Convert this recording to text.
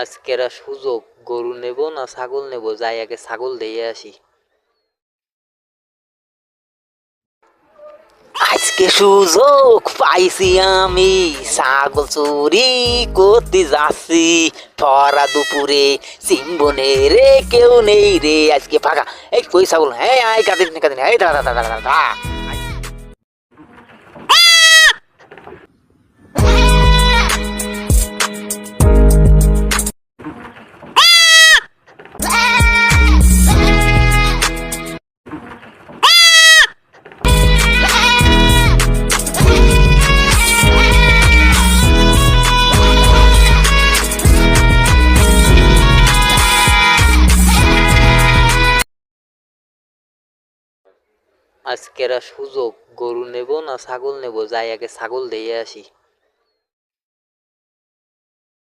আজকের সুযোগ, গরু নেব না ছাগল নেব, যাই আগে ছাগল দিয়ে আসি। আজকে সুযোগ পাইছি আমি, ছাগল চুরি করতে যাচ্ছি। ভরা দুপুরে চিনবো নে রে, কেউ নেই রে আজকে ফাঁকা। এই কই ছাগল, হ্যাঁ আয় কাঁদিস না কাঁদিস না, এই দাঁড়া দাঁড়া দাঁড়া দাঁড়া। আজকের সুযোগ, গরু নেব না ছাগল নেব, যাই আগে ছাগল দিয়ে আসি।